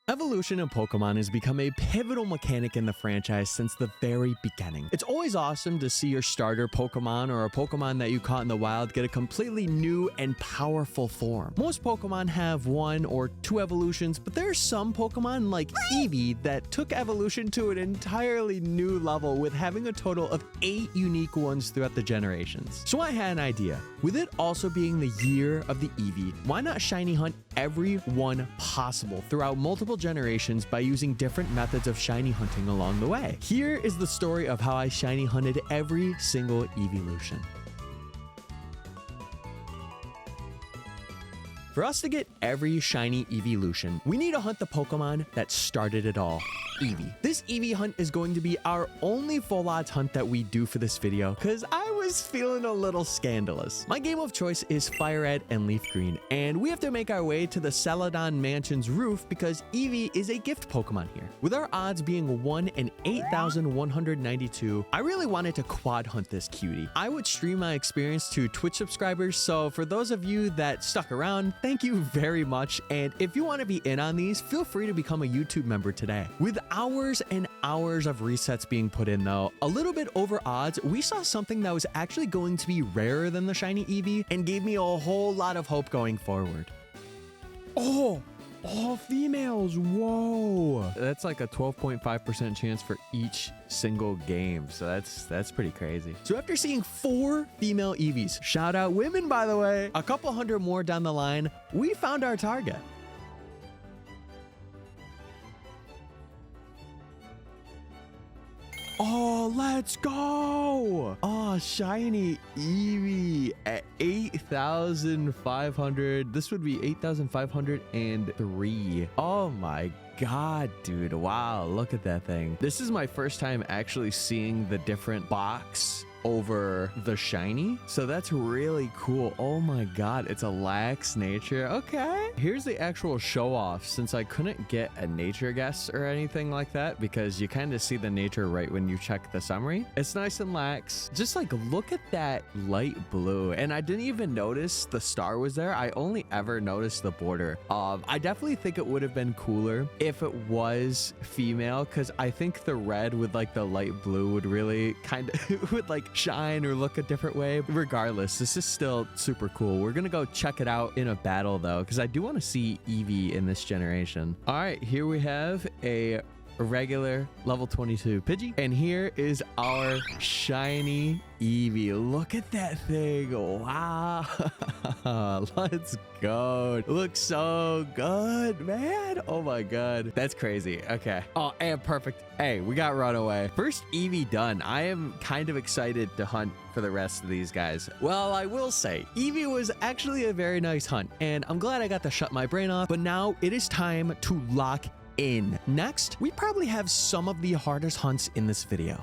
Evolution in Pokemon has become a pivotal mechanic in the franchise since the very beginning. It's always awesome to see your starter Pokemon or a Pokemon that you caught in the wild get a completely new and powerful form. Most Pokemon have 1 or 2 evolutions, but there are some Pokemon like Eevee that took evolution to an entirely new level with having a total of 8 unique ones throughout the generations. So I had an idea. With it also being the year of the Eevee, why not shiny hunt every one possible throughout multiple generations by using different methods of shiny hunting along the way? Here is the story of how I shiny hunted every single Eeveelution. For us to get every shiny Eeveelution, we need to hunt the Pokemon that started it all, Eevee. This Eevee hunt is going to be our only full odds hunt that we do for this video because I was feeling a little scandalous. My game of choice is Fire Red and Leaf Green, and we have to make our way to the Celadon Mansion's roof because Eevee is a gift Pokemon here. With our odds being 1 in 8,192, I really wanted to quad hunt this cutie. I would stream my experience to Twitch subscribers, so for those of you that stuck around, thank you very much, and if you want to be in on these, feel free to become a YouTube member today. With hours and hours of resets being put in though, a little bit over odds, we saw something that was actually going to be rarer than the shiny Eevee and gave me a whole lot of hope going forward. Oh, all females, whoa. That's like a 12.5% chance for each single game, so that's pretty crazy. So after seeing 4 female Eevees, shout out women by the way, a couple hundred more down the line, we found our target. Oh, let's go! Oh, shiny Eevee at 8,500. This would be 8,503. Oh my God, dude. Wow, look at that thing. This is my first time actually seeing the different box over the shiny, so that's really cool. Oh my God, it's a lax nature. Okay, here's the actual show off, since I couldn't get a nature guess or anything like that because you kind of see the nature right when you check the summary. It's nice and lax. Just like look at that light blue, and I didn't even notice the star was there. I only ever noticed the border. I definitely think it would have been cooler if it was female, because I think the red with like the light blue would really kind of would like shine or look a different way. Regardless, this is still super cool. We're gonna go check it out in a battle though, because I do want to see Eevee in this generation. All right, here we have a regular level 22 Pidgey, and here is our shiny Eevee. Look at that thing. Wow. Let's go. It looks so good, man. Oh my God. That's crazy. Okay. Oh, and perfect. Hey, we got Runaway. First Eevee done. I am kind of excited to hunt for the rest of these guys. Well, I will say, Eevee was actually a very nice hunt, and I'm glad I got to shut my brain off, but now it is time to lock in. Next, we probably have some of the hardest hunts in this video.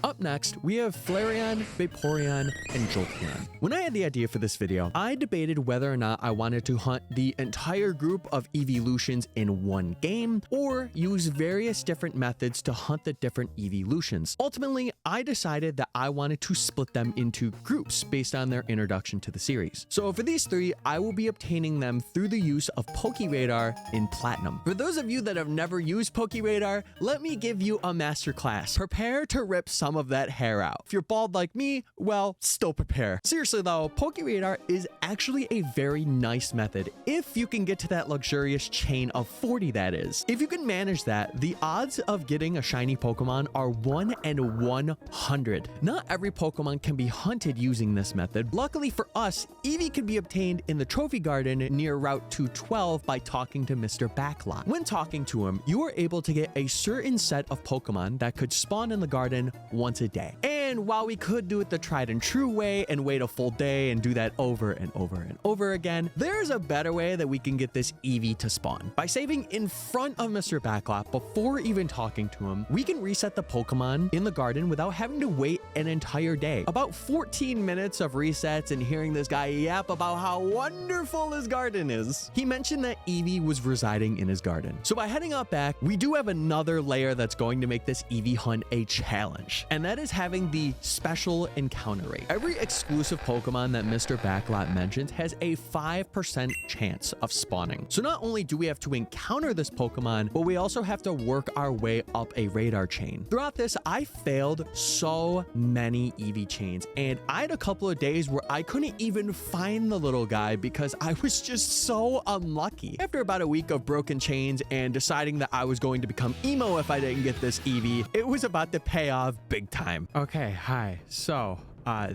Up next, we have Flareon, Vaporeon, and Jolteon. When I had the idea for this video, I debated whether or not I wanted to hunt the entire group of Eeveelutions in one game, or use various different methods to hunt the different Eeveelutions. Ultimately, I decided that I wanted to split them into groups based on their introduction to the series. So for these 3, I will be obtaining them through the use of Pokeradar in Platinum. For those of you that have never used Pokeradar, let me give you a masterclass. Prepare to rip some of that hair out. If you're bald like me, well, still prepare. Seriously though, Pokeradar is actually a very nice method if you can get to that luxurious chain of 40, that is. If you can manage that, the odds of getting a shiny Pokemon are 1 in 100. Not every Pokemon can be hunted using this method. Luckily for us, Eevee can be obtained in the Trophy Garden near Route 212 by talking to Mr. Backlot. When talking to him, you are able to get a certain set of Pokemon that could spawn in the garden once a day. And while we could do it the tried and true way and wait a full day and do that over and over and over again, there's a better way that we can get this Eevee to spawn. By saving in front of Mr. Backlot before even talking to him, we can reset the Pokemon in the garden without having to wait an entire day. About 14 minutes of resets and hearing this guy yap about how wonderful his garden is. He mentioned that Eevee was residing in his garden. So by heading up back, we do have another layer that's going to make this Eevee hunt a challenge, and that is having the the special encounter rate. Every exclusive Pokemon that Mr. Backlot mentions has a 5% chance of spawning. So not only do we have to encounter this Pokemon, but we also have to work our way up a radar chain. Throughout this, I failed so many Eevee chains, and I had a couple of days where I couldn't even find the little guy because I was just so unlucky. After about a week of broken chains and deciding that I was going to become emo if I didn't get this Eevee, it was about to pay off big time. Okay, hi. So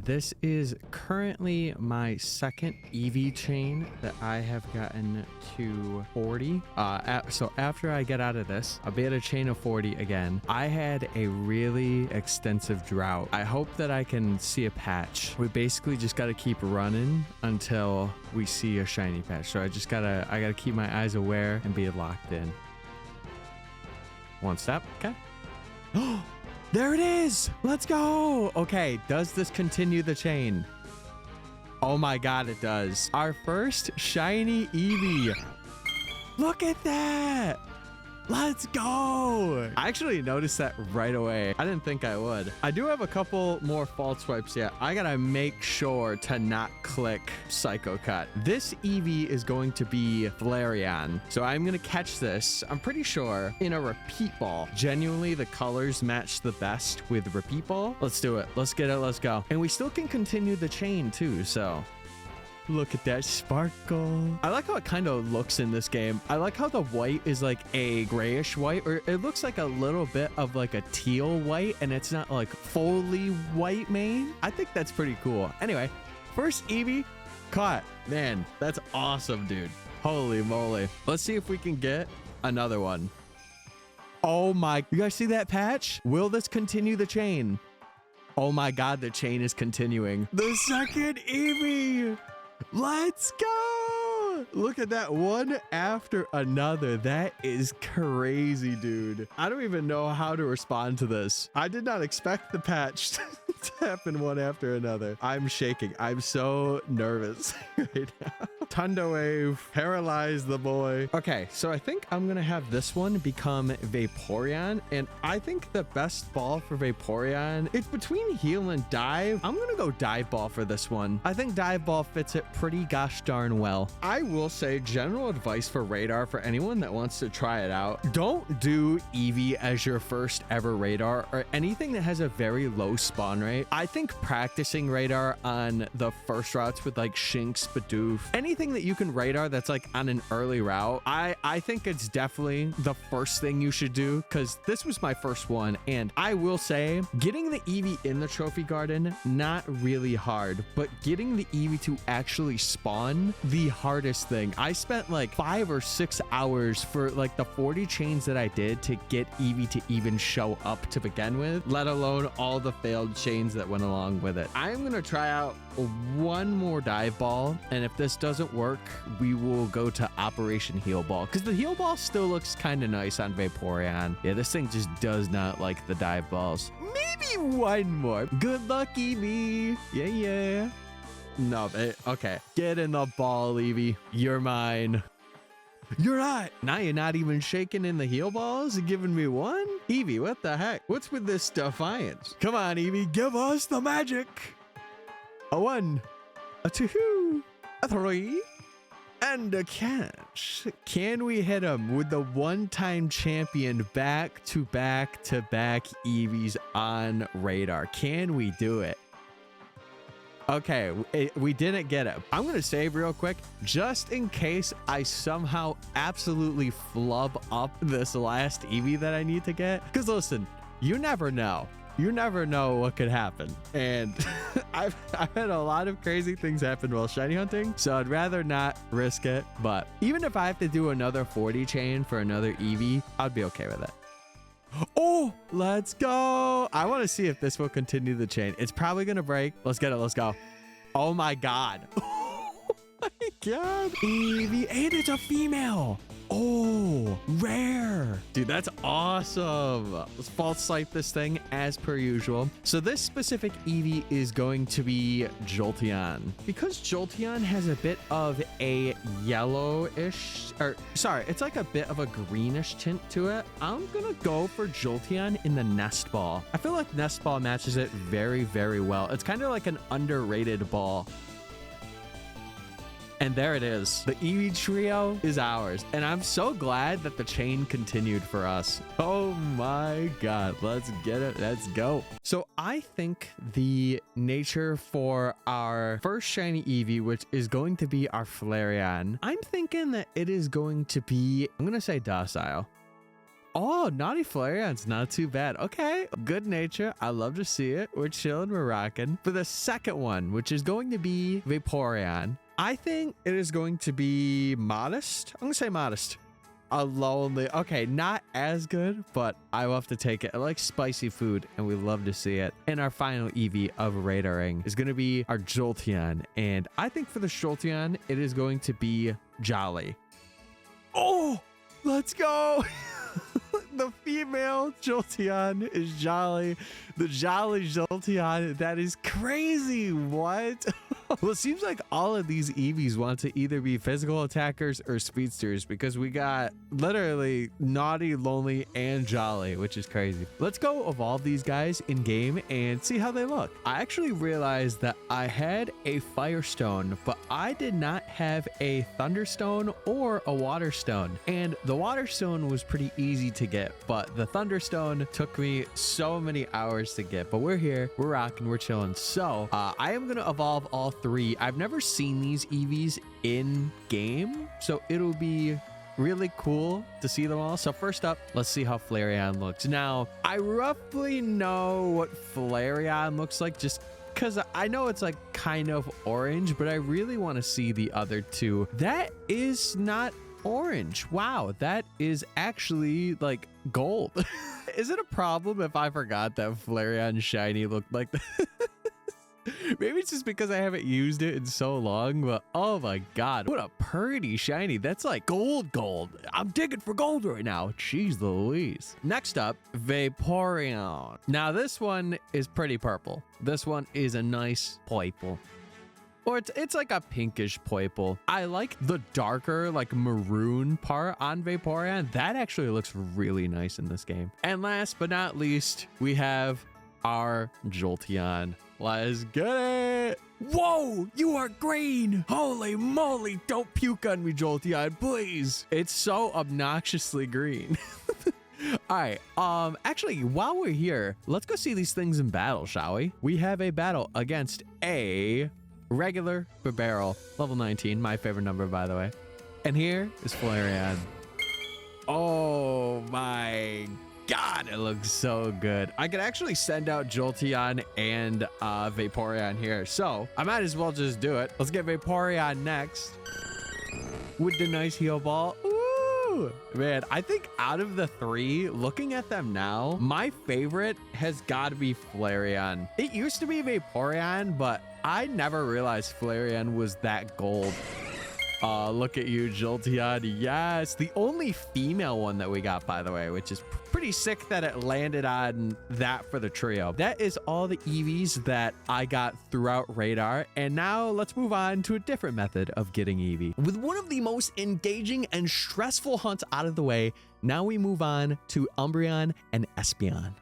this is currently my second Eevee chain that I have gotten to 40. So after I get out of this, I'll be at a chain of 40 again. I had a really extensive drought. I hope that I can see a patch. We basically just got to keep running until we see a shiny patch. So I gotta keep my eyes aware and be locked in. One step, okay. There it is. Let's go. Okay, does this continue the chain? Oh my God, it does. Our first shiny Eevee. Look at that. Let's go. I actually noticed that right away. I didn't think I would. I do have a couple more false swipes yet. I gotta make sure to not click Psycho Cut. This Eevee is going to be Flareon. So I'm gonna catch this, I'm pretty sure, in a repeat ball. Genuinely, the colors match the best with repeat ball. Let's do it. Let's get it. Let's go. And we still can continue the chain too, so... Look at that sparkle. I like how it kind of looks in this game. I like how the white is like a grayish white, or it looks like a little bit of like a teal white, and it's not like fully white mane. I think that's pretty cool. Anyway, first Eevee caught. Man, that's awesome, dude. Holy moly. Let's see if we can get another one. Oh my, you guys see that patch? Will this continue the chain? Oh my God, the chain is continuing. The second Eevee. Let's go. Look at that, one after another. That is crazy, dude. I don't even know how to respond to this. I did not expect the patch to happen one after another. I'm shaking. I'm so nervous right now. Thunder Wave, paralyze the boy. Okay, so I think I'm gonna have this one become Vaporeon, and I think the best ball for Vaporeon, it's between heal and dive. I'm gonna go dive ball for this one. I think dive ball fits it pretty gosh darn well. I will say general advice for Radar for anyone that wants to try it out. Don't do Eevee as your first ever Radar or anything that has a very low spawn rate. I think practicing Radar on the first routes with like Shinx, Bidoof, anything that you can Radar that's like on an early route, I think it's definitely the first thing you should do, because this was my first one. And I will say, getting the Eevee in the trophy garden, not really hard, but getting the Eevee to actually spawn, the hardest thing. I spent like 5 or 6 hours for like the 40 chains that I did to get Eevee to even show up to begin with, let alone all the failed chains that went along with it. I'm gonna try out one more dive ball, and if this doesn't work, we will go to Operation Heal Ball, because the Heal Ball still looks kind of nice on Vaporeon. Yeah, this thing just does not like the dive balls. Maybe one more. Good luck, Eevee. Yeah. No, okay. Get in the ball, Eevee. You're mine. You're not. Now you're not even shaking in the heal balls and giving me one? Eevee, what the heck? What's with this Defiance? Come on, Eevee, give us the magic. A 1, a 2, a 3, and a catch. Can we hit him with the one-time champion back-to-back Eevees on Radar? Can we do it? Okay, we didn't get it. I'm going to save real quick just in case I somehow absolutely flub up this last Eevee that I need to get. Because listen, you never know. You never know what could happen. And I've had a lot of crazy things happen while shiny hunting, so I'd rather not risk it. But even if I have to do another 40 chain for another Eevee, I'd be okay with it. Oh, let's go. I want to see if this will continue the chain. It's probably going to break. Let's get it. Let's go. Oh my God. Oh my God. Eevee. And it's a female. Oh, rare. Dude, that's awesome. Let's false swipe this thing as per usual. So this specific Eevee is going to be Jolteon. Because Jolteon has a bit of a yellowish, or sorry, it's like a bit of a greenish tint to it. I'm gonna go for Jolteon in the Nest Ball. I feel like Nest Ball matches it very, very well. It's kind of like an underrated ball. And there it is. The Eevee trio is ours. And I'm so glad that the chain continued for us. Oh my God. Let's get it. Let's go. So I think the nature for our first shiny Eevee, which is going to be our Flareon, I'm thinking that it is going to be, I'm going to say docile. Oh, Naughty Flareon's not too bad. Okay, good nature. I love to see it. We're chilling, we're rocking. For the second one, which is going to be Vaporeon, I think it is going to be modest. I'm gonna say modest. A lonely, okay, not as good, but I will have to take it. I like spicy food and we love to see it. And our final Eevee of Radaring is gonna be our Jolteon. And I think for the Jolteon, it is going to be Jolly. Oh, let's go. The female Jolteon is Jolly. The Jolly Jolteon, that is crazy. What? Well, it seems like all of these Eevees want to either be physical attackers or speedsters because we got literally Naughty, Lonely, and Jolly, which is crazy. Let's go evolve these guys in game and see how they look. I actually realized that I had a Firestone, but I did not have a Thunderstone or a Waterstone. And the Waterstone was pretty easy to get, but the Thunderstone took me so many hours to get. But we're here, we're rocking, we're chilling. So I am gonna evolve all three. I've never seen these Eevees in game, so it'll be really cool to see them all. So first up, let's see how Flareon looks. Now, I roughly know what Flareon looks like just because I know it's like kind of orange, but I really want to see the other two. That is not orange. Wow, that is actually like gold. Is it a problem if I forgot that Flareon shiny looked like that? Maybe it's just because I haven't used it in so long, but oh my God, what a pretty shiny. That's like gold. I'm digging for gold right now. Jeez Louise. Next up, Vaporeon. Now this one is pretty purple. This one is a nice purple. Or it's like a pinkish purple. I like the darker, like maroon part on Vaporeon. That actually looks really nice in this game. And last but not least, we have our Jolteon. Let's get it. Whoa, you are green. Holy moly, don't puke on me, Jolteon, please. It's so obnoxiously green. All right, actually, while we're here, let's go see these things in battle, shall we? We have a battle against a regular Barbarrel, level 19, my favorite number, by the way. And here is Flareon. Oh my God, it looks so good. I could actually send out Jolteon and Vaporeon here, so I might as well just do it. Let's get Vaporeon next with the nice heal ball. Ooh, man, I think out of the three, looking at them now, my favorite has got to be Flareon. It used to be Vaporeon, but I never realized Flareon was that gold. Look at you, Jolteon. Yes, the only female one that we got, by the way, which is pretty sick that it landed on that for the trio. That is all the Eevees that I got throughout Radar. And now let's move on to a different method of getting Eevee. With one of the most engaging and stressful hunts out of the way, now we move on to Umbreon and Espeon.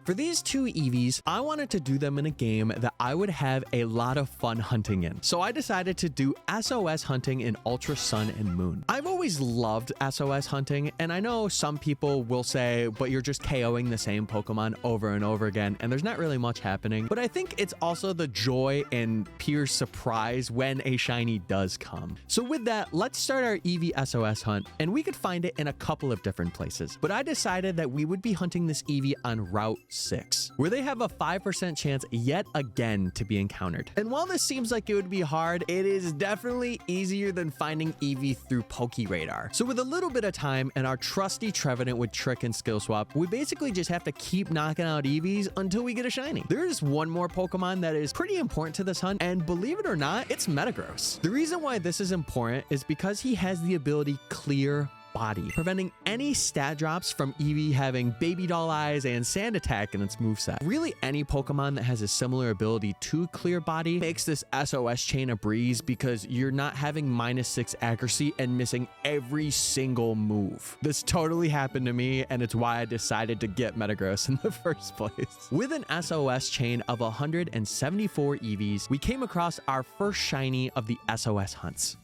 For these two Eevees, I wanted to do them in a game that I would have a lot of fun hunting in. So I decided to do SOS hunting in Ultra Sun and Moon. I've always loved SOS hunting, and I know some people will say, but you're just KOing the same Pokemon over and over again, and there's not really much happening. But I think it's also the joy and pure surprise when a shiny does come. So with that, let's start our Eevee SOS hunt, and we could find it in a couple of different places. But I decided that we would be hunting this Eevee on Route 6, where they have a 5% chance yet again to be encountered. And while this seems like it would be hard, it is definitely easier than finding Eevee through Pokeradar. So with a little bit of time and our trusty Trevenant with Trick and Skill Swap, we basically just have to keep knocking out Eevees until we get a shiny. There is one more Pokemon that is pretty important to this hunt, and believe it or not, it's Metagross. The reason why this is important is because he has the ability Clear Body, preventing any stat drops from Eevee having baby doll eyes and sand attack in its moveset. Really, any Pokemon that has a similar ability to Clear Body makes this SOS chain a breeze because you're not having -6 accuracy and missing every single move. This totally happened to me, and it's why I decided to get Metagross in the first place. With an SOS chain of 174 Eevees, we came across our first shiny of the SOS hunts.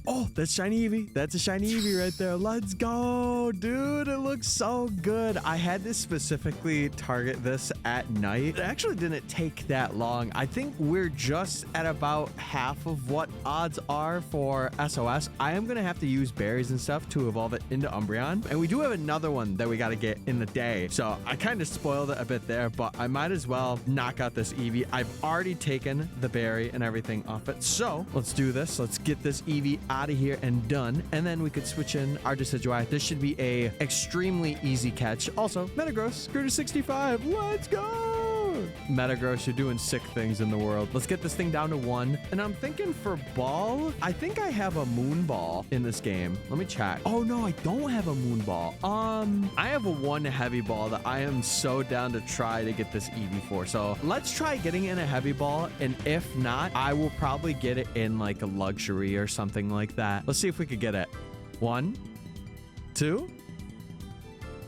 Oh, that's shiny Eevee. That's a shiny Eevee right there. Let's go, dude. It looks so good. I had to specifically target this at night. It actually didn't take that long. I think we're just at about half of what odds are for SOS. I am going to have to use berries and stuff to evolve it into Umbreon. And we do have another one that we got to get in the day. So I kind of spoiled it a bit there, but I might as well knock out this Eevee. I've already taken the berry and everything off it. So let's do this. Let's get this Eevee out of here and done, and then we could switch in our Decidueye. This should be a extremely easy catch. Also, Metagross grew to 65. Let's go! Metagross, you're doing sick things in the world. Let's get this thing down to 1. And I'm thinking for ball, I think I have a moon ball in this game. Let me check. Oh no, I don't have a moon ball. I have a 1 heavy ball that I am so down to try to get this Eevee for. So let's try getting in a heavy ball, and if not, I will probably get it in like a luxury or something like that. Let's see if we could get it. 1, 2.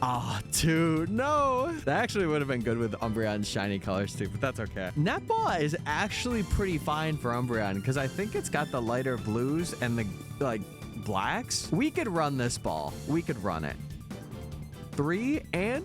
Ah, 2. No. That actually would have been good with Umbreon's shiny colors too, but that's okay. Netball is actually pretty fine for Umbreon because I think it's got the lighter blues and the like blacks. We could run this ball. We could run it. 3 and...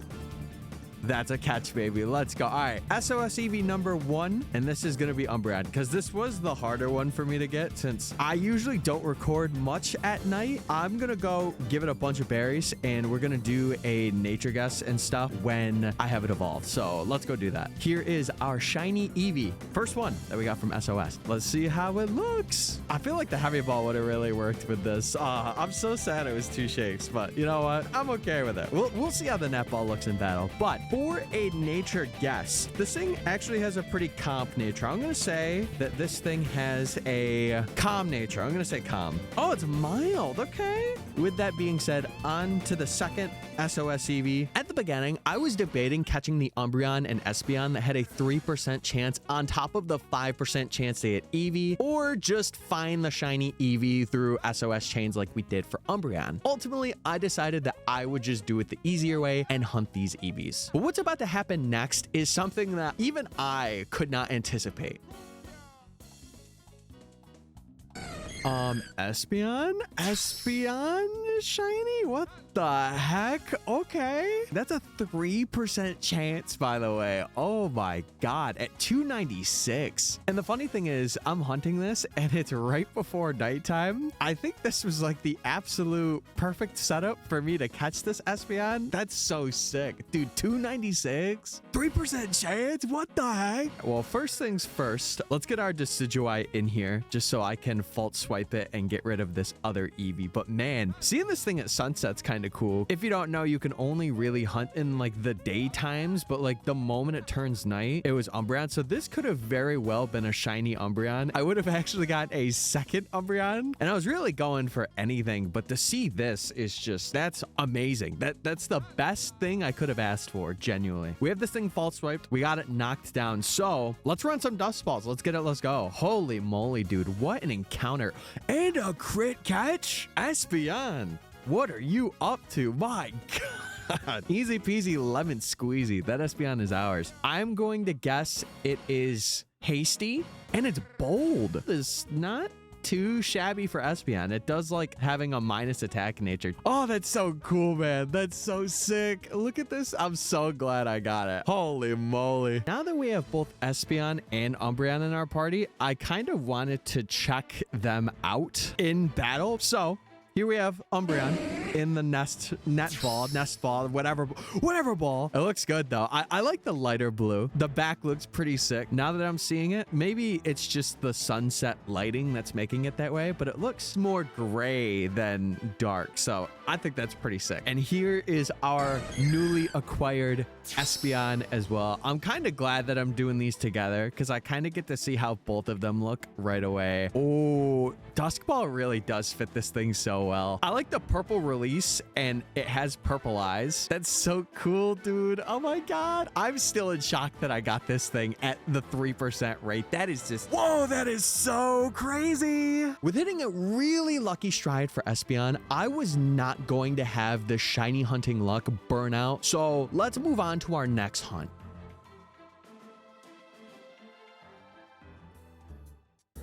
That's a catch, baby. Let's go. All right, SOS Eevee number 1, and this is going to be Umbreon because this was the harder one for me to get since I usually don't record much at night. I'm going to go give it a bunch of berries, and we're going to do a nature guess and stuff when I have it evolved. So let's go do that. Here is our shiny Eevee. First one that we got from SOS. Let's see how it looks. I feel like the heavy ball would have really worked with this. I'm so sad it was 2 shapes, but you know what? I'm okay with it. We'll see how the net ball looks in battle, but for a nature guess, this thing actually has a pretty calm nature. I'm going to say that this thing has a calm nature. I'm going to say calm. Oh, it's mild. Okay. With that being said, on to the second SOS Eevee. At the beginning, I was debating catching the Umbreon and Espeon that had a 3% chance on top of the 5% chance they hit Eevee, or just find the shiny Eevee through SOS chains like we did for Umbreon. Ultimately, I decided that I would just do it the easier way and hunt these Eevees. But what's about to happen next is something that even I could not anticipate. Espeon shiny? What the heck? Okay. That's a 3% chance, by the way. Oh my God, at 296. And the funny thing is, I'm hunting this and it's right before nighttime. I think this was like the absolute perfect setup for me to catch this Espeon. That's so sick. Dude, 296? 3% chance? What the heck? Well, first things first, let's get our Decidueye in here just so I can fault swipe it and get rid of this other Eevee. But man, seeing this thing at sunset's kind of cool. If you don't know, you can only really hunt in like the daytimes, but like the moment it turns night, it was Umbreon. So this could have very well been a shiny Umbreon. I would have actually got a second Umbreon, and I was really going for anything, but to see this is just, that's amazing. That's the best thing I could have asked for, genuinely. We have this thing false swiped. We got it knocked down. So let's run some dust balls. Let's get it. Let's go. Holy moly, dude. What an encounter. And a crit catch? Espeon, what are you up to? My God. Easy peasy lemon squeezy. That Espeon is ours. I'm going to guess it is hasty and it's bold. It's not too shabby for Espeon. It does like having a minus attack nature. Oh, that's so cool, man. That's so sick. Look at this. I'm so glad I got it. Holy moly. Now that we have both Espeon and Umbreon in our party, I kind of wanted to check them out in battle. So here we have Umbreon. in the nest ball, whatever ball. It looks good though. I like the lighter blue. The back looks pretty sick. Now that I'm seeing it, maybe it's just the sunset lighting that's making it that way, but it looks more gray than dark. So I think that's pretty sick. And here is our newly acquired Espeon as well. I'm kind of glad that I'm doing these together because I kind of get to see how both of them look right away. Oh, Duskball really does fit this thing so well. I like the purple release and it has purple eyes. That's so cool, dude. Oh my God. I'm still in shock that I got this thing at the 3% rate. That is just, whoa, that is so crazy. With hitting a really lucky stride for Espeon, I was not going to have the shiny hunting luck burn out. So let's move on to our next hunt.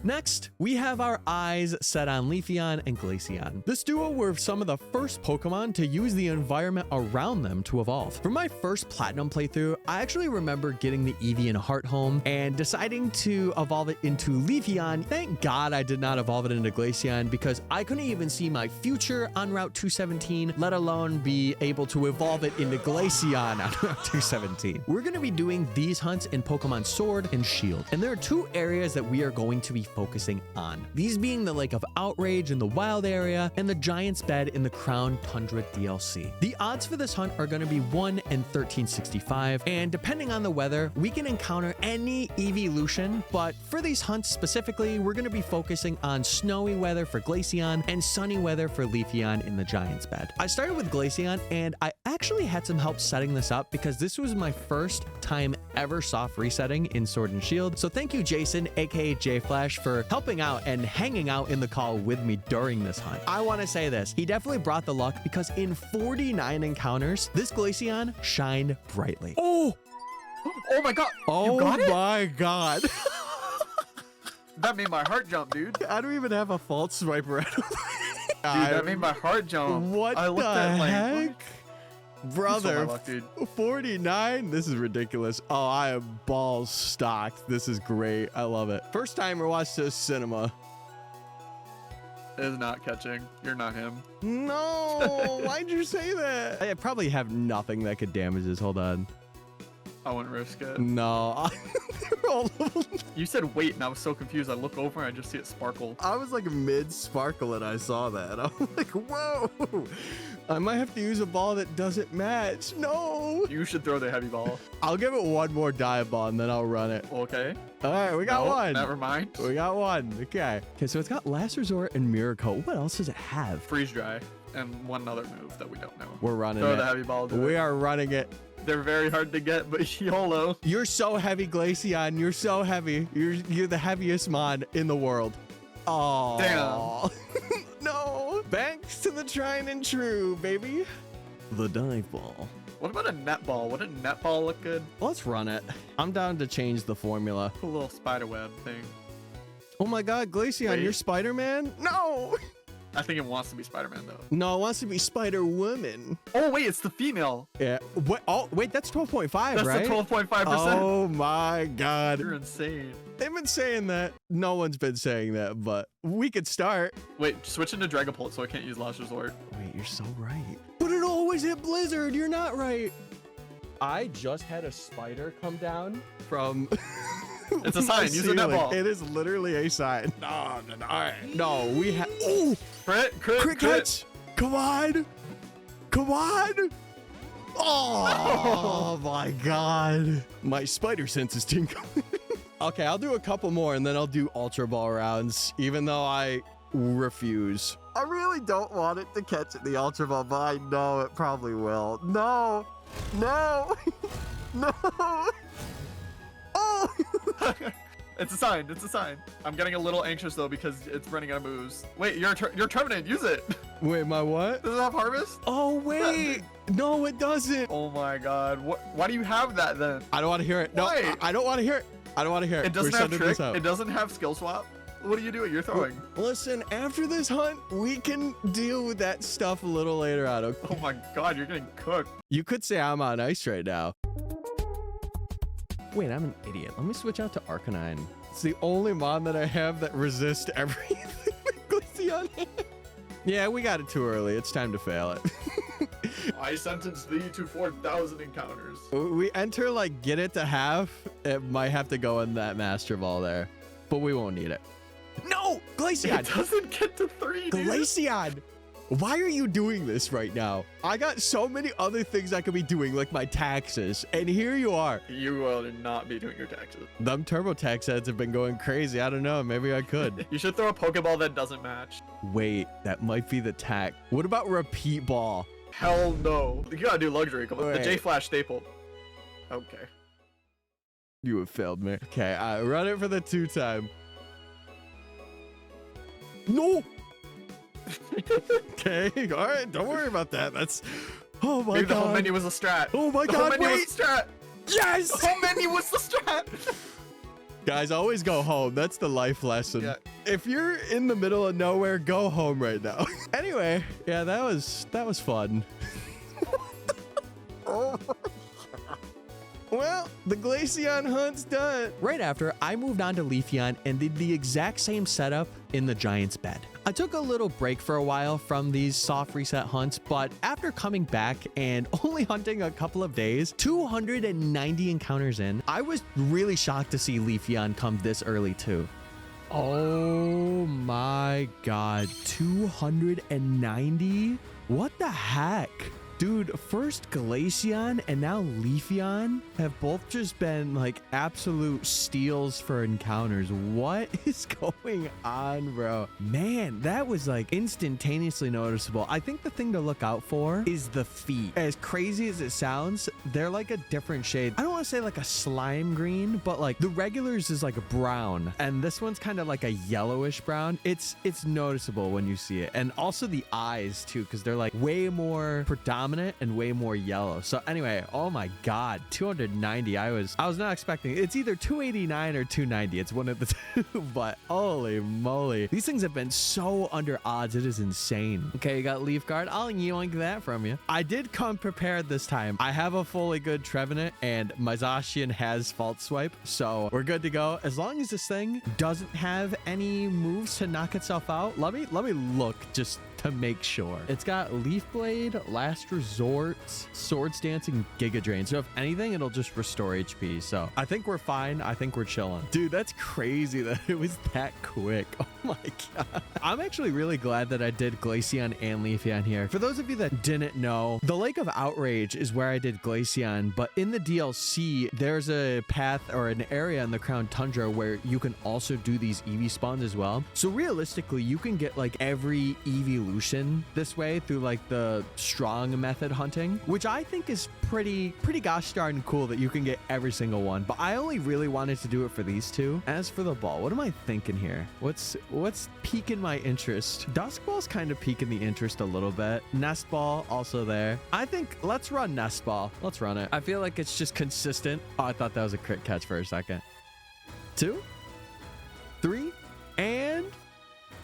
Next, we have our eyes set on Leafeon and Glaceon. This duo were some of the first Pokemon to use the environment around them to evolve. For my first Platinum playthrough, I actually remember getting the Eevee in Heart home and deciding to evolve it into Leafeon. Thank God I did not evolve it into Glaceon because I couldn't even see my future on Route 217, let alone be able to evolve it into Glaceon on Route 217. We're going to be doing these hunts in Pokemon Sword and Shield, and there are two areas that we are going to be focusing on. These being the Lake of Outrage in the Wild area and the Giant's Bed in the Crown Tundra DLC. The odds for this hunt are going to be 1 in 1365, and depending on the weather, we can encounter any Eeveelution, but for these hunts specifically, we're going to be focusing on snowy weather for Glaceon and sunny weather for Leafeon in the Giant's Bed. I started with Glaceon, and I actually had some help setting this up because this was my first time ever soft resetting in Sword and Shield. So thank you, Jason, aka JFlash, for helping out and hanging out in the call with me during this hunt. I want to say this, he definitely brought the luck because in 49 encounters, this Glaceon shined brightly. Oh my God. Oh you got it? My God. That made my heart jump, dude. I don't even have a false swiper. Dude, that made my heart jump. What I looked the at heck? What? Brother, luck, dude. 49? This is ridiculous. Oh, I am balls stocked. This is great. I love it. First timer watched this cinema. It is not catching. You're not him. No, why'd you say that? I probably have nothing that could damage this. Hold on. I wouldn't risk it. No. You said wait, and I was so confused. I look over and I just see it sparkle. I was like mid-sparkle and I saw that. I'm like, whoa. I might have to use a ball that doesn't match. No. You should throw the heavy ball. I'll give it one more dive ball and then I'll run it. Okay. All right, we got one. Never mind. We got one. Okay. Okay, so it's got Last Resort and Mirror Coat. What else does it have? Freeze dry and one other move that we don't know. We're running Throw it. the heavy ball. We are running it. They're very hard to get, but YOLO. You're so heavy, Glaceon. You're so heavy. You're the heaviest mod in the world. Oh. Damn. No. Thanks to the tried and true, baby. The dive ball. What about a net ball? Would a net ball look good? Let's run it. I'm down to change the formula. Cool little spider web thing. Oh my God, Glaceon, Wait. you're Spider-Man? No. I think it wants to be Spider-Man though. No, it wants to be Spider-Woman. Oh wait, it's the female. Yeah. What? Oh wait, that's 12.5, right? That's the 12.5%. Oh my God. You're insane. They've been saying that. No one's been saying that, but we could start. Wait, switch into Dragapult so I can't use Last Resort. Wait, you're so right. But it always hit Blizzard. You're not right. I just had a spider come down from... It's a sign. Use a net ball. It is literally a sign. No, we have... Oh! Crit catch! Come on! Come on! Oh my God. My spider sense is tingling. Okay, I'll do a couple more and then I'll do Ultra Ball rounds, even though I refuse. I really don't want it to catch the Ultra Ball, but I know it probably will. No! No! No! Oh! It's a sign. It's a sign. I'm getting a little anxious though because it's running out of moves. Wait, you're Terminate. Use it. Wait, my what? Does it have Harvest? Oh, wait. No, it doesn't. Oh my God. Why do you have that then? I don't want to hear it. No, Why? I don't want to hear it. I don't want to hear it. It doesn't We're have sending Trick. this out. It doesn't have Skill Swap. What are you doing? You're throwing. Listen, after this hunt, we can deal with that stuff a little later on. Okay? Oh my God, you're getting cooked. You could say I'm on ice right now. Wait, I'm an idiot. Let me switch out to Arcanine. It's the only mod that I have that resists everything with Glaceon. Yeah, we got it too early. It's time to fail it. I sentence thee to 4,000 encounters. We enter like get it to half. It might have to go in that Master Ball there, but we won't need it. No, Glaceon. It doesn't get to 3, dude. Glaceon. Why are you doing this right now? I got so many other things I could be doing, like my taxes, and here you are. You will not be doing your taxes. Them turbo tax heads have been going crazy. I don't know. Maybe I could. You should throw a Pokeball that doesn't match. Wait, that might be the tack. What about repeat ball? Hell no. You gotta do luxury. Come on. Wait. The J-Flash staple. Okay. You have failed me. Okay, run it for the 2-time. No. Okay, all right. Don't worry about that. That's. Oh my Maybe god. the whole menu was a strat. Oh my The god. whole menu Wait. was a strat. Yes. The whole menu was the strat. Guys, always go home. That's the life lesson. Yeah. If you're in the middle of nowhere, go home right now. Anyway, yeah, that was fun. Well, the Glaceon hunt's done. Right after, I moved on to Leafeon and did the exact same setup in the Giant's Bed. I took a little break for a while from these soft reset hunts, but after coming back and only hunting a couple of days, 290 encounters in, I was really shocked to see Leafeon come this early too. Oh my god, 290? What the heck? Dude, first Glaceon and now Leafeon have both just been like absolute steals for encounters. What is going on, bro? Man, that was like instantaneously noticeable. I think the thing to look out for is the feet. As crazy as it sounds, they're like a different shade. I don't want to say like a slime green, but like the regulars is like a brown, and this one's kind of like a yellowish brown. It's noticeable when you see it. And also the eyes too, because they're like way more predominant and way more yellow. So anyway, oh my god, 290. I was not expecting it. It's either 289 or 290. It's one of the two, but holy moly, these things have been so under odds. It is insane. Okay, you got Leaf Guard. I'll yoink that from you. I did come prepared this time. I have a fully good Trevenant and my Zacian has Fault Swipe, so we're good to go. As long as this thing doesn't have any moves to knock itself out. Let me look just to make sure. It's got Leaf Blade, Last Resort, Swords Dancing, Giga Drain. So if anything, it'll just restore HP. So I think we're fine. I think we're chilling. Dude, that's crazy that it was that quick. Oh my god. I'm actually really glad that I did Glaceon and Leafeon here. For those of you that didn't know, the Lake of Outrage is where I did Glaceon, but in the DLC, there's a path or an area in the Crown Tundra where you can also do these Eevee spawns as well. So realistically, you can get like every Eeveelution this way through like the strong method hunting, which I think is pretty gosh darn cool that you can get every single one. But I only really wanted to do it for these two. As for the ball, what am I thinking here? What's piquing my interest? Dusk Ball's kind of piquing the interest a little bit. Nest Ball also there. I think let's run Nest Ball. Let's run it. I feel like it's just consistent. Oh, I thought that was a crit catch for a second. 2, 3, and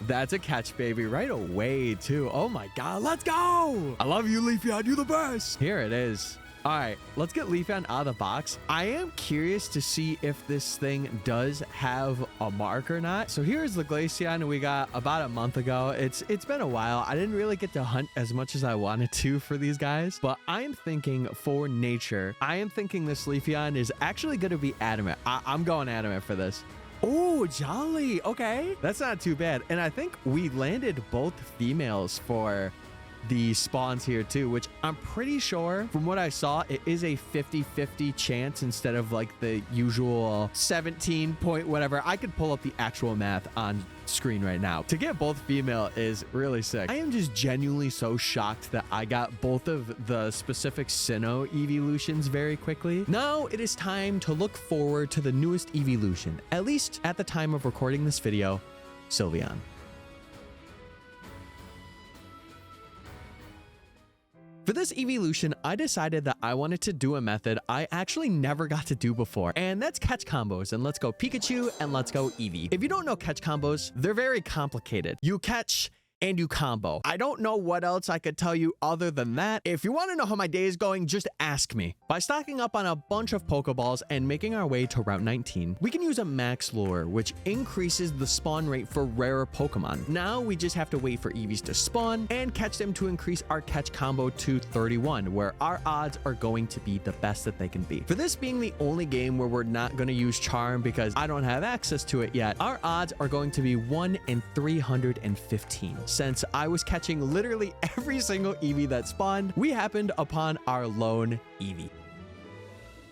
that's a catch, baby, right away, too. Oh my god, let's go! I love you, Leafeon. You're the best. Here it is. All right, let's get Leafeon out of the box. I am curious to see if this thing does have a mark or not. So here's the Glaceon we got about a month ago. It's been a while. I didn't really get to hunt as much as I wanted to for these guys, but I'm thinking for nature, I am thinking this Leafeon is actually going to be adamant. I'm going adamant for this. Oh, jolly. Okay. That's not too bad. And I think we landed both females for the spawns here too, which I'm pretty sure from what I saw, it is a 50-50 chance instead of like the usual 17 point whatever. I could pull up the actual math on screen right now. To get both female is really sick. I am just genuinely so shocked that I got both of the specific Sinnoh Eeveelutions very quickly. Now it is time to look forward to the newest Eeveelution, at least at the time of recording this video, Sylveon. For this Eeveelution, I decided that I wanted to do a method I actually never got to do before, and that's catch combos. And let's go Pikachu and let's go Eevee. If you don't know catch combos, they're very complicated. You catch and you combo. I don't know what else I could tell you other than that. If you want to know how my day is going, just ask me. By stocking up on a bunch of Pokeballs and making our way to Route 19, we can use a max lure, which increases the spawn rate for rarer Pokemon. Now we just have to wait for Eevees to spawn and catch them to increase our catch combo to 31, where our odds are going to be the best that they can be. For this being the only game where we're not going to use Charm because I don't have access to it yet, our odds are going to be 1 in 315. Since I was catching literally every single Eevee that spawned, we happened upon our lone Eevee.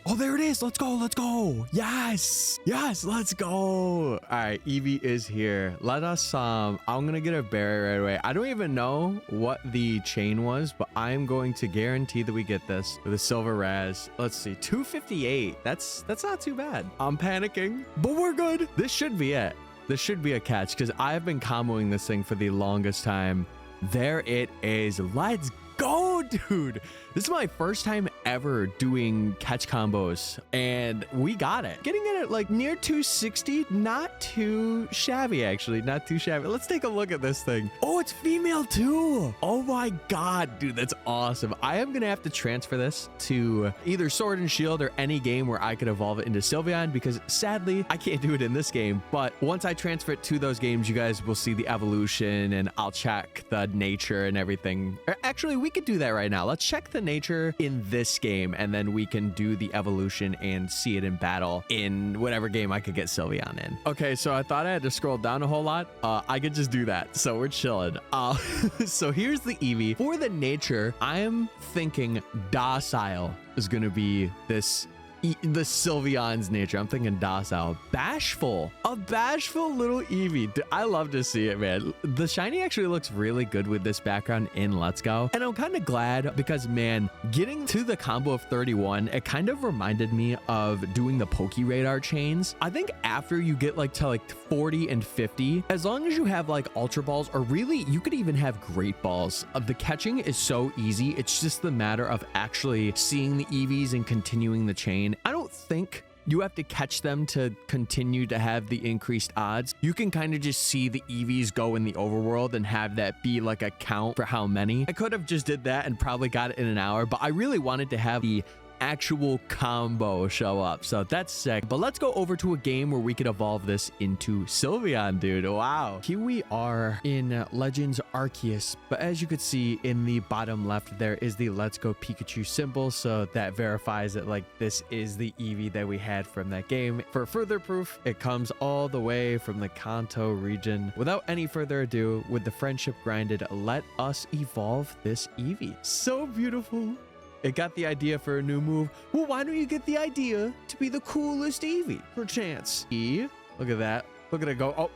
Oh, there it is. Let's go. Let's go. Yes. Yes. Let's go. All right. Eevee is here. Let us, I'm going to get a berry right away. I don't even know what the chain was, but I'm going to guarantee that we get this with a silver Raz. Let's see. 258. That's not too bad. I'm panicking, but we're good. This should be it. This should be a catch because I've been comboing this thing for the longest time. There it is. Let's go, dude. This is my first time ever doing catch combos, and we got it. Getting it at like near 260, not too shabby, actually. Not too shabby. Let's take a look at this thing. Oh, it's female too. Oh my God, dude, that's awesome. I am gonna have to transfer this to either Sword and Shield or any game where I could evolve it into Sylveon, because sadly, I can't do it in this game. But once I transfer it to those games, you guys will see the evolution, and I'll check the nature and everything. Actually, we could do that right now. Let's check the nature in this game, and then we can do the evolution and see it in battle in whatever game I could get Sylveon in. Okay, so I thought I had to scroll down a whole lot. I could just do that, so we're chilling. So here's the Eevee. For the nature, I am thinking docile is gonna be the Sylveon's nature. I'm thinking docile. Bashful. A bashful little Eevee. I love to see it, man. The shiny actually looks really good with this background in Let's Go. And I'm kind of glad because, man, getting to the combo of 31, it kind of reminded me of doing the Pokeradar chains. I think after you get to 40 and 50, as long as you have like Ultra Balls, or really you could even have Great Balls, the catching is so easy. It's just the matter of actually seeing the Eevees and continuing the chain. I don't think you have to catch them to continue to have the increased odds. You can kind of just see the Eevees go in the overworld and have that be like a count for how many. I could have just did that and probably got it in an hour, but I really wanted to have the actual combo show up, so that's sick. But let's go over to a game where we could evolve this into Sylveon, dude. Wow. Here we are in Legends Arceus, but as you could see in the bottom left, there is the Let's Go Pikachu symbol, so that verifies that this is the Eevee that we had from that game. For further proof, it comes all the way from the Kanto region. Without any further ado, with the friendship grinded, let us evolve this Eevee. So beautiful. It got the idea for a new move. Well, why don't you get the idea to be the coolest Eevee? For chance. Look at that. Look at it go. Oh,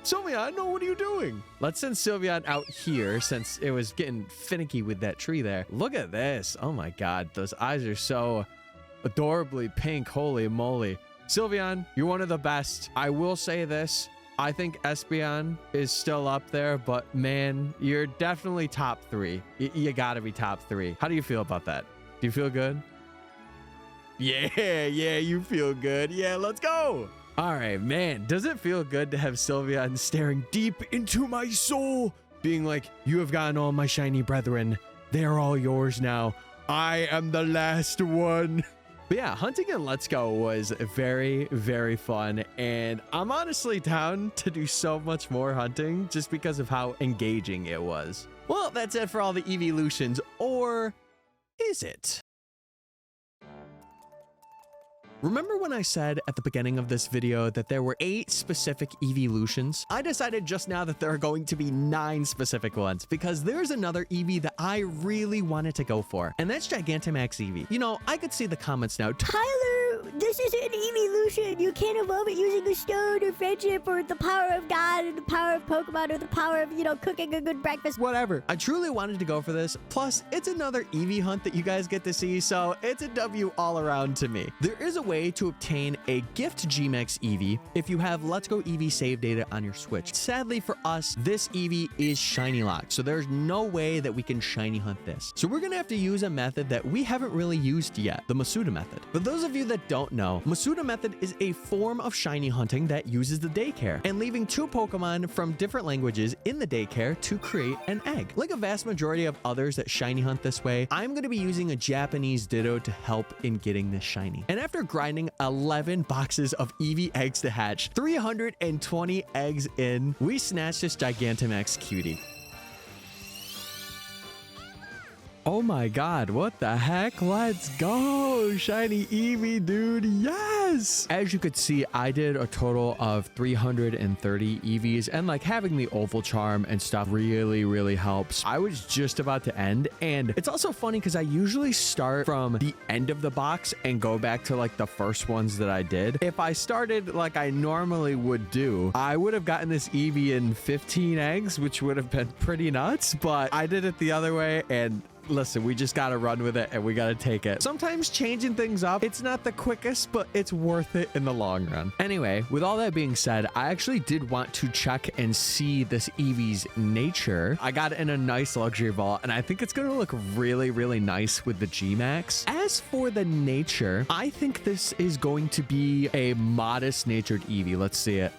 Sylveon, no, what are you doing? Let's send Sylveon out here since it was getting finicky with that tree there. Look at this. Oh my God. Those eyes are so adorably pink. Holy moly. Sylveon, you're one of the best. I will say this. I think Espeon is still up there, but man, you're definitely top 3. You gotta be top 3. How do you feel about that? Do you feel good? Yeah, you feel good. Yeah, let's go. All right, man, does it feel good to have Sylveon staring deep into my soul, being like, you have gotten all my shiny brethren. They are all yours now. I am the last one. But yeah, hunting in Let's Go was very, very fun, and I'm honestly down to do so much more hunting just because of how engaging it was. Well, that's it for all the Eeveelutions, or is it? Remember when I said at the beginning of this video that there were 8 specific Eeveelutions? I decided just now that there are going to be 9 specific ones because there's another Eevee that I really wanted to go for, and that's Gigantamax Eevee. You know, I could see the comments now. Tyler, this is an Eeveelution. You can't evolve it using a stone or friendship or the power of God or the power of Pokemon or the power of, cooking a good breakfast. Whatever. I truly wanted to go for this. Plus, it's another Eevee hunt that you guys get to see, so it's a W all around to me. There is a way to obtain a gift Gmax Eevee if you have Let's Go Eevee save data on your Switch. Sadly for us, this Eevee is shiny locked, so there's no way that we can shiny hunt this. So we're gonna have to use a method that we haven't really used yet, the Masuda method. For those of you that don't know, Masuda method is a form of shiny hunting that uses the daycare and leaving 2 Pokemon from different languages in the daycare to create an egg. Like a vast majority of others that shiny hunt this way, I'm going to be using a Japanese Ditto to help in getting this shiny. And after grinding 11 boxes of Eevee eggs to hatch, 320 eggs in, we snatched this Gigantamax cutie. Oh my god, what the heck? Let's go! Shiny Eevee, dude, yes! As you could see, I did a total of 330 Eevees, and like having the oval charm and stuff really helps. I was just about to end, and it's also funny because I usually start from the end of the box and go back to like the first ones that I did. If I started like I normally would do, I would have gotten this Eevee in 15 eggs, which would have been pretty nuts, but I did it the other way, and listen, we just gotta run with it and we gotta take it. Sometimes changing things up, it's not the quickest, but it's worth it in the long run. Anyway, with all that being said, I actually did want to check and see this Eevee's nature. I got it in a nice luxury vault, and I think it's gonna look really nice with the G-Max. As for the nature, I think this is going to be a modest natured Eevee. Let's see it.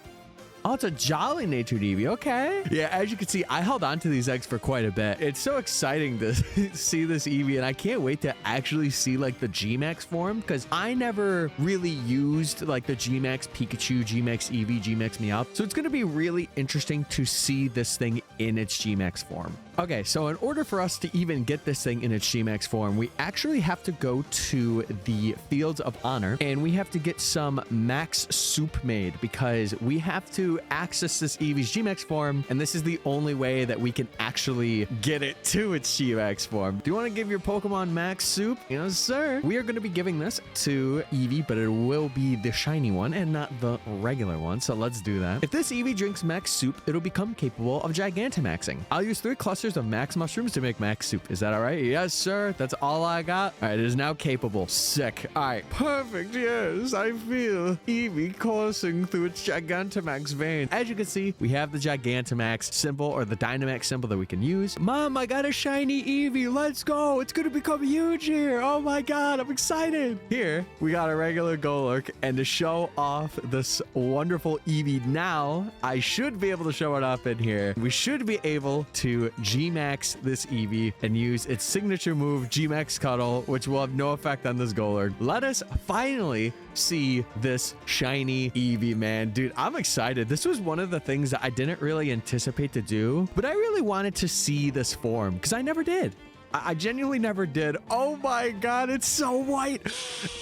Oh, it's a jolly natured Eevee. Okay. Yeah, as you can see, I held on to these eggs for quite a bit. It's so exciting to see this Eevee, and I can't wait to actually see like the G-Max form, because I never really used like the G-Max Pikachu, G-Max Eevee, G-Max Meowth. So it's going to be really interesting to see this thing in its G-Max form. Okay, so in order for us to even get this thing in its G-Max form, we actually have to go to the Fields of Honor, and we have to get some max soup made, because we have to access this Eevee's G-Max form, and this is the only way that we can actually get it to its G-Max form. Do you want to give your Pokemon max soup? Yes, sir. We are going to be giving this to Eevee, but it will be the shiny one and not the regular one, so let's do that. If this Eevee drinks max soup, it'll become capable of Gigantamaxing. I'll use 3 clusters of max mushrooms to make max soup. Is that all right? Yes, sir. That's all I got. All right, it is now capable. Sick. All right, perfect. Yes, I feel Eevee coursing through its Gigantamax vein. As you can see, we have the Gigantamax symbol, or the Dynamax symbol, that we can use. Mom, I got a shiny Eevee. Let's go. It's gonna become huge here. Oh my god, I'm excited. Here, we got a regular Golurk, and to show off this wonderful Eevee now, I should be able to show it up in here. We should be able to G-Max this Eevee and use its signature move, G-Max Cuddle, which will have no effect on this Golurk. Let us finally see this shiny Eevee, man. Dude, I'm excited. This was one of the things that I didn't really anticipate to do, but I really wanted to see this form because I never did. I genuinely never did. Oh my god, it's so white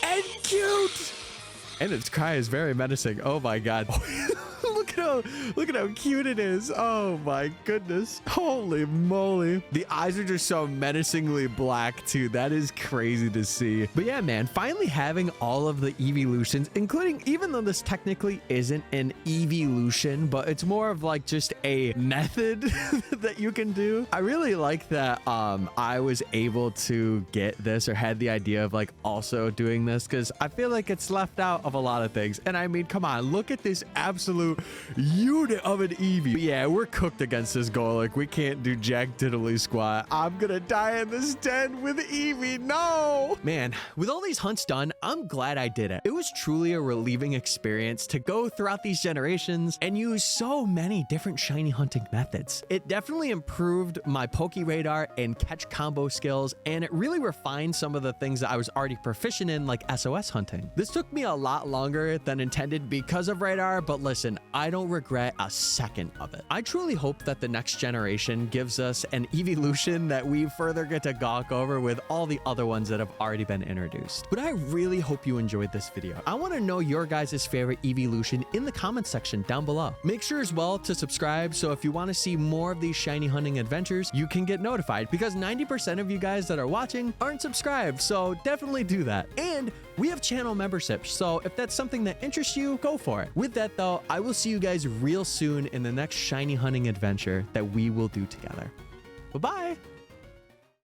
and cute. And its cry is very menacing. Oh my god. Look at how cute it is. Oh my goodness. Holy moly. The eyes are just so menacingly black too. That is crazy to see. But yeah, man, finally having all of the Eeveelutions, including, even though this technically isn't an Eeveelution, but it's more of like just a method that you can do. I really like that I was able to get this, or had the idea of like also doing this, because I feel like it's left out of a lot of things. And I mean, come on, look at this absolute unit of an Eevee. But yeah, we're cooked against this Golurk. We can't do jack diddly squat. I'm gonna die in this den with Eevee. No! Man, with all these hunts done, I'm glad I did it. It was truly a relieving experience to go throughout these generations and use so many different shiny hunting methods. It definitely improved my Pokeradar and catch combo skills, and it really refined some of the things that I was already proficient in, like SOS hunting. This took me a lot longer than intended because of Radar, but listen, I don't regret a second of it. I truly hope that the next generation gives us an Eeveelution that we further get to gawk over with all the other ones that have already been introduced. But I really hope you enjoyed this video. I want to know your guys' favorite Eeveelution in the comment section down below. Make sure as well to subscribe, so if you want to see more of these shiny hunting adventures, you can get notified, because 90% of you guys that are watching aren't subscribed, so definitely do that. And we have channel memberships, so if that's something that interests you, go for it. With that though, I will see you guys real soon in the next shiny hunting adventure that we will do together. Bye-bye.